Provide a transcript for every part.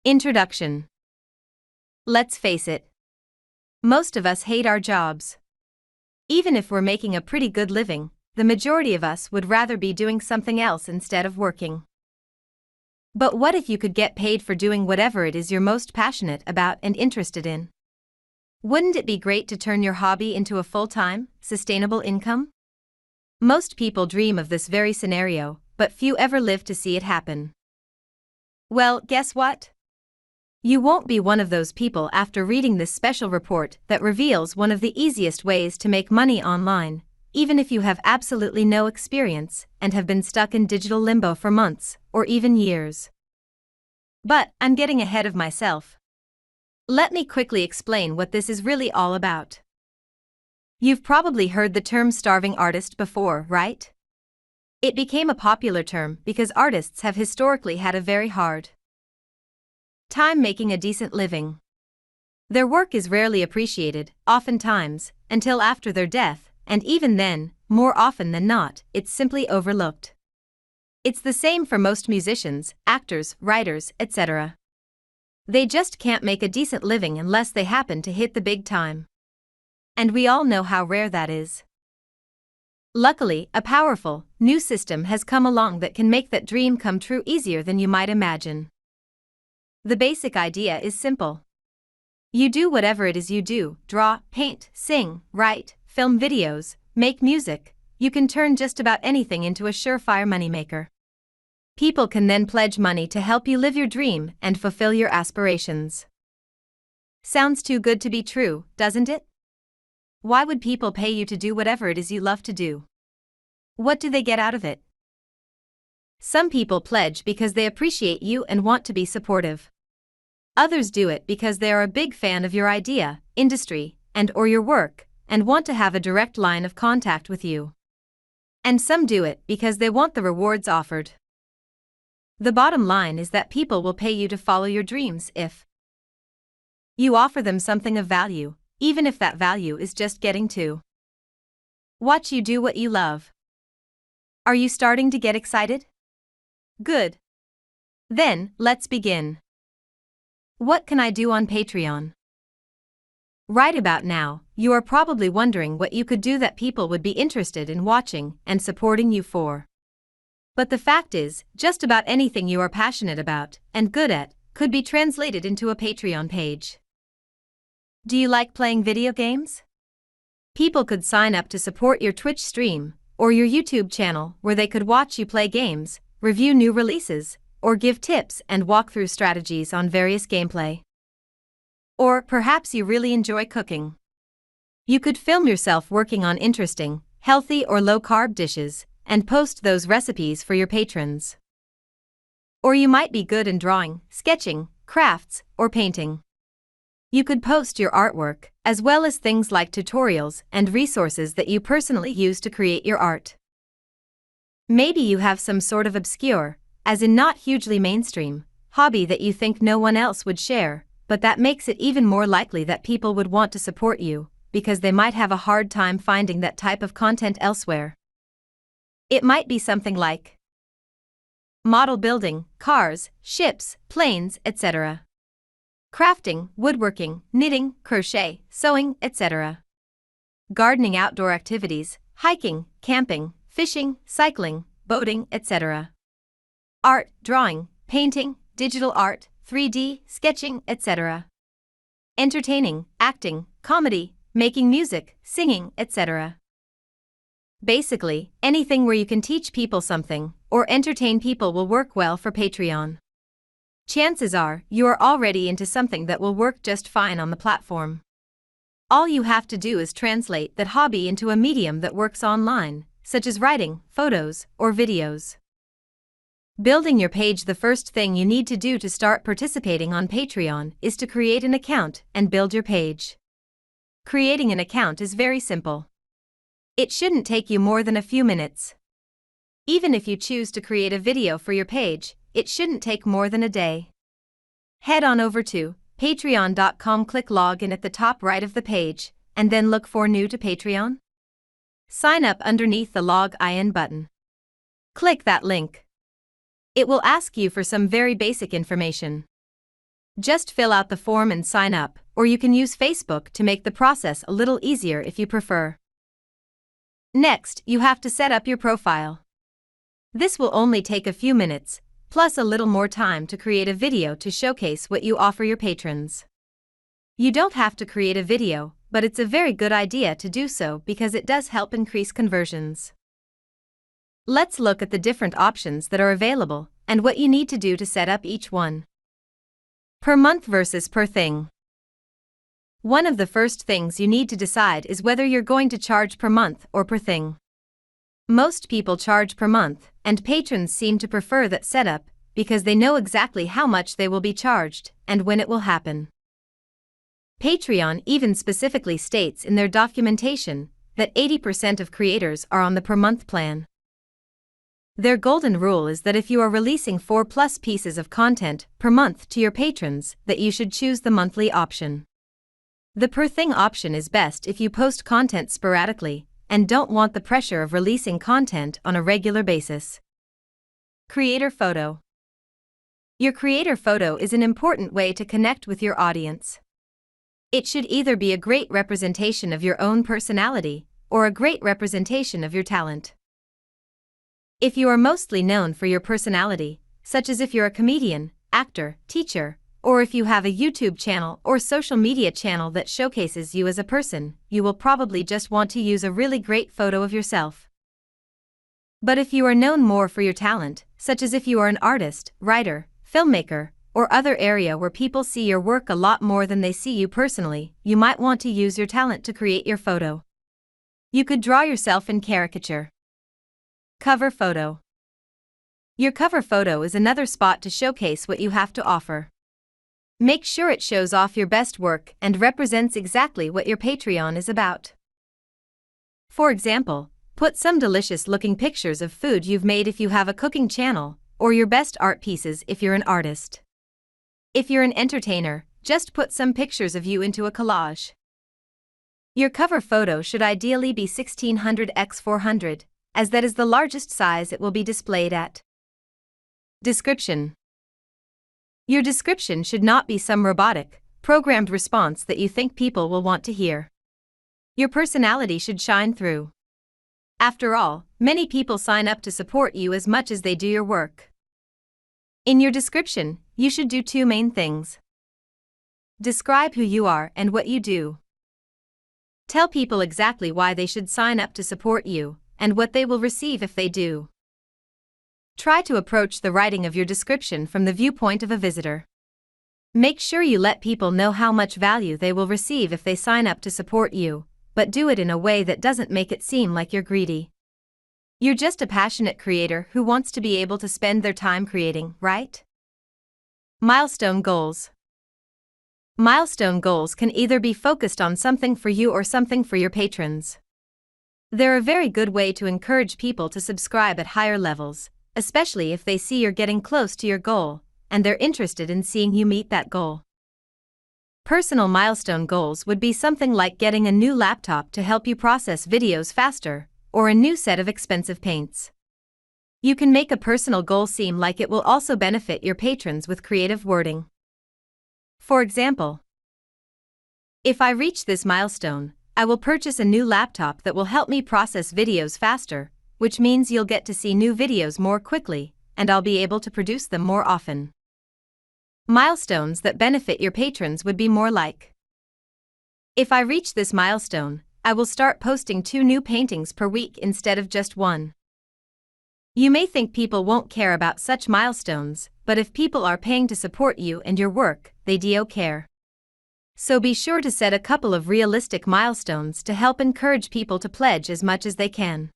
Introduction. Let's face it. Most of us hate our jobs. Even if we're making a pretty good living, the majority of us would rather be doing something else instead of working. But what if you could get paid for doing whatever it is you're most passionate about and interested in? Wouldn't it be great to turn your hobby into a full-time, sustainable income? Most people dream of this very scenario, but few ever live to see it happen. Well, guess what? You won't be one of those people after reading this special report that reveals one of the easiest ways to make money online, even if you have absolutely no experience and have been stuck in digital limbo for months or even years. But I'm getting ahead of myself. Let me quickly explain what this is really all about. You've probably heard the term starving artist before, right? It became a popular term because artists have historically had a very hard time making a decent living. Their work is rarely appreciated, oftentimes, until after their death, and even then, more often than not, it's simply overlooked. It's the same for most musicians, actors, writers, etc. They just can't make a decent living unless they happen to hit the big time. And we all know how rare that is. Luckily, a powerful, new system has come along that can make that dream come true easier than you might imagine. The basic idea is simple. You do whatever it is you do, draw, paint, sing, write, film videos, make music, you can turn just about anything into a surefire moneymaker. People can then pledge money to help you live your dream and fulfill your aspirations. Sounds too good to be true, doesn't it? Why would people pay you to do whatever it is you love to do? What do they get out of it? Some people pledge because they appreciate you and want to be supportive. Others do it because they are a big fan of your idea, industry, and/or your work, and want to have a direct line of contact with you. And some do it because they want the rewards offered. The bottom line is that people will pay you to follow your dreams if you offer them something of value, even if that value is just getting to watch you do what you love. Are you starting to get excited? Good. Then, let's begin. What can I do on Patreon? Right about now, you are probably wondering what you could do that people would be interested in watching and supporting you for. But the fact is, just about anything you are passionate about and good at could be translated into a Patreon page. Do you like playing video games? People could sign up to support your Twitch stream or your YouTube channel where they could watch you play games, review new releases, or give tips and walk through strategies on various gameplay. Or perhaps you really enjoy cooking. You could film yourself working on interesting, healthy or low-carb dishes and post those recipes for your patrons. Or you might be good in drawing, sketching, crafts, or painting. You could post your artwork, as well as things like tutorials and resources that you personally use to create your art. Maybe you have some sort of obscure, as in not hugely mainstream, hobby that you think no one else would share, but that makes it even more likely that people would want to support you, because they might have a hard time finding that type of content elsewhere. It might be something like model building, cars, ships, planes, etc. Crafting, woodworking, knitting, crochet, sewing, etc. Gardening, outdoor activities, hiking, camping, fishing, cycling, boating, etc. Art, drawing, painting, digital art, 3D, sketching, etc. Entertaining, acting, comedy, making music, singing, etc. Basically, anything where you can teach people something or entertain people will work well for Patreon. Chances are you are already into something that will work just fine on the platform. All you have to do is translate that hobby into a medium that works online, such as writing, photos, or videos. Building your page. The first thing you need to do to start participating on Patreon is to create an account and build your page. Creating an account is very simple. It shouldn't take you more than a few minutes. Even if you choose to create a video for your page, it shouldn't take more than a day. Head on over to patreon.com, click login at the top right of the page, and then look for New to Patreon. Sign up underneath the Log In button. Click that link. It will ask you for some very basic information. Just fill out the form and sign up, or you can use Facebook to make the process a little easier if you prefer. Next, you have to set up your profile. This will only take a few minutes, plus a little more time to create a video to showcase what you offer your patrons. You don't have to create a video, but it's a very good idea to do so because it does help increase conversions. Let's look at the different options that are available and what you need to do to set up each one. Per month versus per thing. One of the first things you need to decide is whether you're going to charge per month or per thing. Most people charge per month, and patrons seem to prefer that setup because they know exactly how much they will be charged and when it will happen. Patreon even specifically states in their documentation that 80% of creators are on the per month plan. Their golden rule is that if you are releasing 4+ pieces of content per month to your patrons, that you should choose the monthly option. The per thing option is best if you post content sporadically and don't want the pressure of releasing content on a regular basis. Creator photo. Your creator photo is an important way to connect with your audience. It should either be a great representation of your own personality or a great representation of your talent. If you are mostly known for your personality, such as if you're a comedian, actor, teacher, or if you have a YouTube channel or social media channel that showcases you as a person, you will probably just want to use a really great photo of yourself. But if you are known more for your talent, such as if you are an artist, writer, filmmaker, or other area where people see your work a lot more than they see you personally, you might want to use your talent to create your photo. You could draw yourself in caricature. Cover photo. Your cover photo is another spot to showcase what you have to offer. Make sure it shows off your best work and represents exactly what your Patreon is about. For example, put some delicious-looking pictures of food you've made if you have a cooking channel, or your best art pieces if you're an artist. If you're an entertainer, just put some pictures of you into a collage. Your cover photo should ideally be 1600 x 400, as that is the largest size it will be displayed at. Description. Your description should not be some robotic, programmed response that you think people will want to hear. Your personality should shine through. After all, many people sign up to support you as much as they do your work. In your description, you should do two main things. Describe who you are and what you do. Tell people exactly why they should sign up to support you, and what they will receive if they do. Try to approach the writing of your description from the viewpoint of a visitor. Make sure you let people know how much value they will receive if they sign up to support you, but do it in a way that doesn't make it seem like you're greedy. You're just a passionate creator who wants to be able to spend their time creating, right? Milestone goals. Milestone goals can either be focused on something for you or something for your patrons. They're a very good way to encourage people to subscribe at higher levels, especially if they see you're getting close to your goal, and they're interested in seeing you meet that goal. Personal milestone goals would be something like getting a new laptop to help you process videos faster, or a new set of expensive paints. You can make a personal goal seem like it will also benefit your patrons with creative wording. For example, if I reach this milestone, I will purchase a new laptop that will help me process videos faster, which means you'll get to see new videos more quickly, and I'll be able to produce them more often. Milestones that benefit your patrons would be more like: if I reach this milestone, I will start posting 2 new paintings per week instead of just 1. You may think people won't care about such milestones, but if people are paying to support you and your work, they do care. So be sure to set a couple of realistic milestones to help encourage people to pledge as much as they can.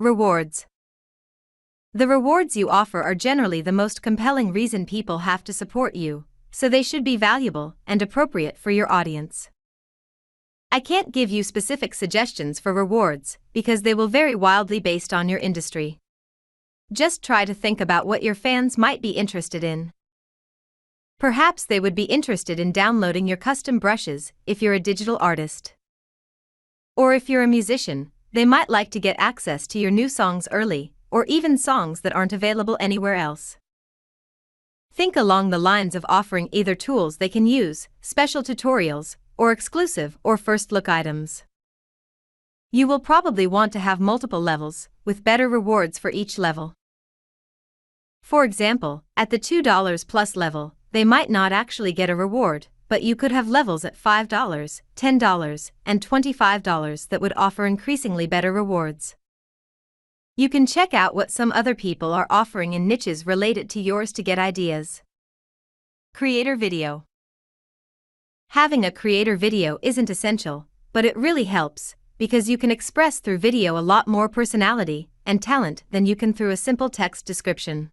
Rewards. The rewards you offer are generally the most compelling reason people have to support you, so they should be valuable and appropriate for your audience. I can't give you specific suggestions for rewards because they will vary wildly based on your industry. Just try to think about what your fans might be interested in. Perhaps they would be interested in downloading your custom brushes if you're a digital artist. Or if you're a musician, they might like to get access to your new songs early, or even songs that aren't available anywhere else. Think along the lines of offering either tools they can use, special tutorials, or exclusive or first look items. You will probably want to have multiple levels, with better rewards for each level. For example, at the $2 plus level, they might not actually get a reward, but you could have levels at $5, $10, and $25 that would offer increasingly better rewards. You can check out what some other people are offering in niches related to yours to get ideas. Creator video. Having a creator video isn't essential, but it really helps, because you can express through video a lot more personality and talent than you can through a simple text description.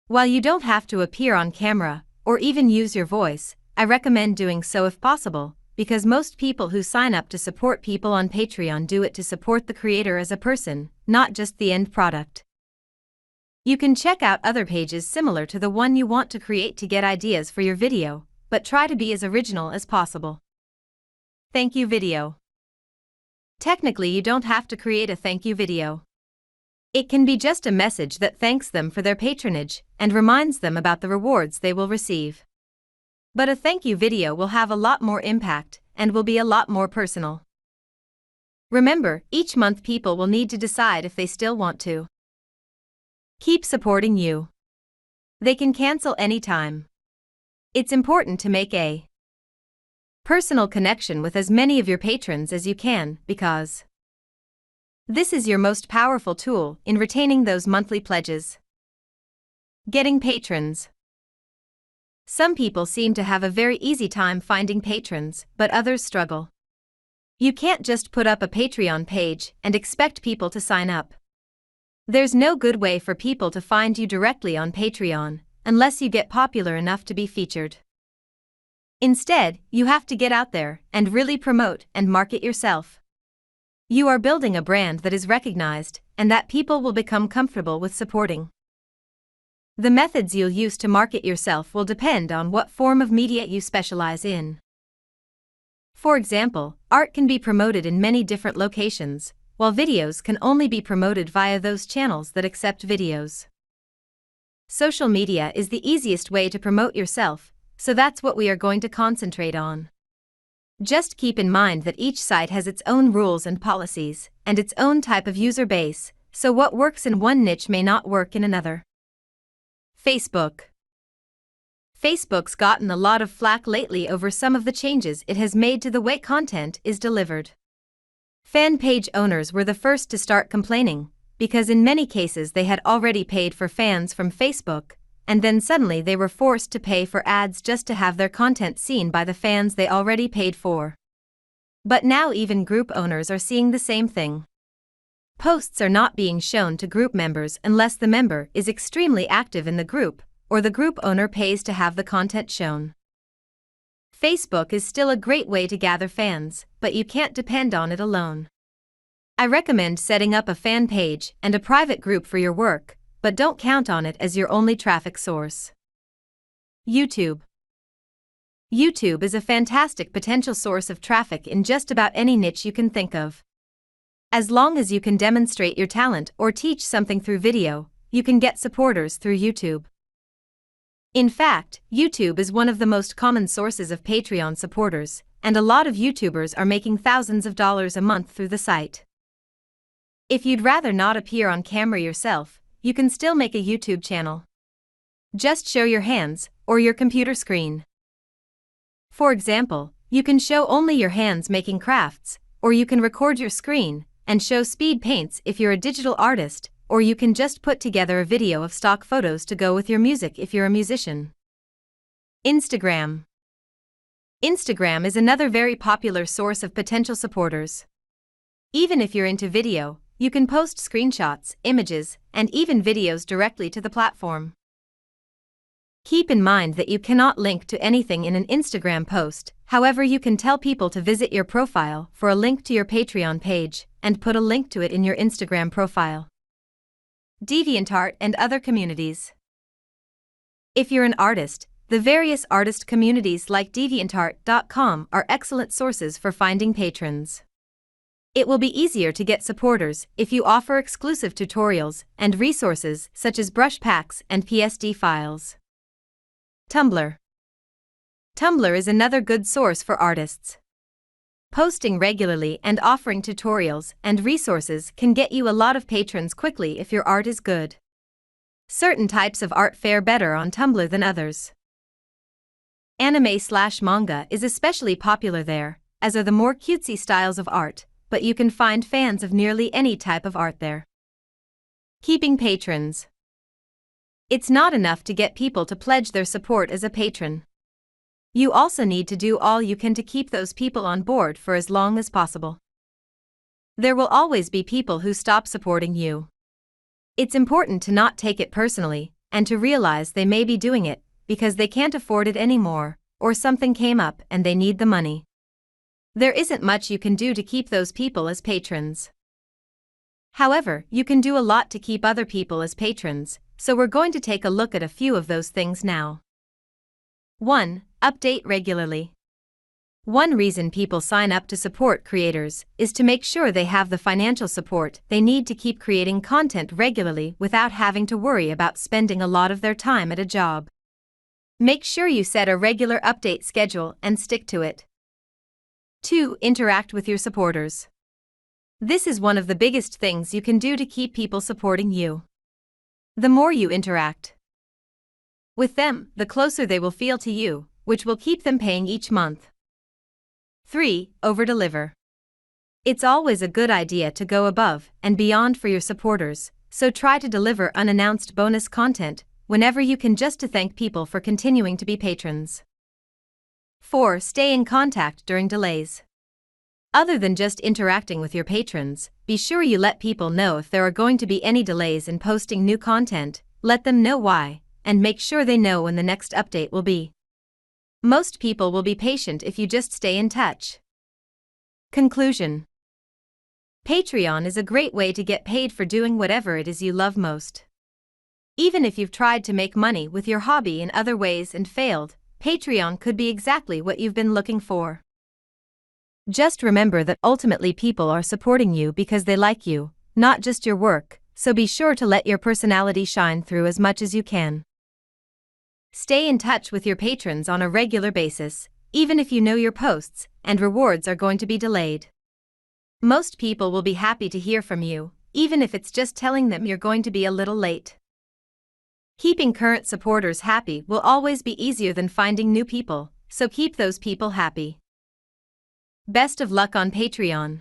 While you don't have to appear on camera, or even use your voice, I recommend doing so if possible, because most people who sign up to support people on Patreon do it to support the creator as a person, not just the end product. You can check out other pages similar to the one you want to create to get ideas for your video, but try to be as original as possible. Thank you video. Technically, you don't have to create a thank you video. It can be just a message that thanks them for their patronage and reminds them about the rewards they will receive. But a thank you video will have a lot more impact and will be a lot more personal. Remember, each month people will need to decide if they still want to keep supporting you. They can cancel anytime. It's important to make a personal connection with as many of your patrons as you can, because this is your most powerful tool in retaining those monthly pledges. Getting patrons. Some people seem to have a very easy time finding patrons, but others struggle. You can't just put up a Patreon page and expect people to sign up. There's no good way for people to find you directly on Patreon, unless you get popular enough to be featured. Instead, you have to get out there and really promote and market yourself. You are building a brand that is recognized and that people will become comfortable with supporting. The methods you'll use to market yourself will depend on what form of media you specialize in. For example, art can be promoted in many different locations, while videos can only be promoted via those channels that accept videos. Social media is the easiest way to promote yourself, so that's what we are going to concentrate on. Just keep in mind that each site has its own rules and policies, and its own type of user base, so what works in one niche may not work in another. Facebook. Facebook's gotten a lot of flack lately over some of the changes it has made to the way content is delivered. Fan page owners were the first to start complaining, because in many cases they had already paid for fans from Facebook, and then suddenly they were forced to pay for ads just to have their content seen by the fans they already paid for. But now even group owners are seeing the same thing. Posts are not being shown to group members unless the member is extremely active in the group, or the group owner pays to have the content shown. Facebook is still a great way to gather fans, but you can't depend on it alone. I recommend setting up a fan page and a private group for your work, but don't count on it as your only traffic source. YouTube. YouTube is a fantastic potential source of traffic in just about any niche you can think of. As long as you can demonstrate your talent or teach something through video, you can get supporters through YouTube. In fact, YouTube is one of the most common sources of Patreon supporters, and a lot of YouTubers are making thousands of dollars a month through the site. If you'd rather not appear on camera yourself, you can still make a YouTube channel. Just show your hands, or your computer screen. For example, you can show only your hands making crafts, or you can record your screen and show speed paints if you're a digital artist, or you can just put together a video of stock photos to go with your music if you're a musician. Instagram. Instagram is another very popular source of potential supporters. Even if you're into video, you can post screenshots, images, and even videos directly to the platform. Keep in mind that you cannot link to anything in an Instagram post, however you can tell people to visit your profile for a link to your Patreon page, and put a link to it in your Instagram profile. DeviantArt and other communities. If you're an artist, the various artist communities like DeviantArt.com are excellent sources for finding patrons. It will be easier to get supporters if you offer exclusive tutorials and resources such as brush packs and PSD files. Tumblr. Tumblr is another good source for artists. Posting regularly and offering tutorials and resources can get you a lot of patrons quickly if your art is good. Certain types of art fare better on Tumblr than others. Anime/manga is especially popular there, as are the more cutesy styles of art, but you can find fans of nearly any type of art there. Keeping patrons. It's not enough to get people to pledge their support as a patron. You also need to do all you can to keep those people on board for as long as possible. There will always be people who stop supporting you. It's important to not take it personally, and to realize they may be doing it because they can't afford it anymore, or something came up and they need the money. There isn't much you can do to keep those people as patrons. However, you can do a lot to keep other people as patrons, so we're going to take a look at a few of those things now. 1. Update regularly. One reason people sign up to support creators is to make sure they have the financial support they need to keep creating content regularly without having to worry about spending a lot of their time at a job. Make sure you set a regular update schedule and stick to it. 2. Interact with your supporters. This is one of the biggest things you can do to keep people supporting you. The more you interact with them, the closer they will feel to you, which will keep them paying each month. 3. Over-deliver. It's always a good idea to go above and beyond for your supporters, so try to deliver unannounced bonus content whenever you can, just to thank people for continuing to be patrons. 4. Stay in contact during delays. Other than just interacting with your patrons, be sure you let people know if there are going to be any delays in posting new content, let them know why, and make sure they know when the next update will be. Most people will be patient if you just stay in touch. Conclusion. Patreon is a great way to get paid for doing whatever it is you love most. Even if you've tried to make money with your hobby in other ways and failed, Patreon could be exactly what you've been looking for. Just remember that ultimately people are supporting you because they like you, not just your work, so be sure to let your personality shine through as much as you can. Stay in touch with your patrons on a regular basis, even if you know your posts and rewards are going to be delayed. Most people will be happy to hear from you, even if it's just telling them you're going to be a little late. Keeping current supporters happy will always be easier than finding new people, so keep those people happy. Best of luck on Patreon.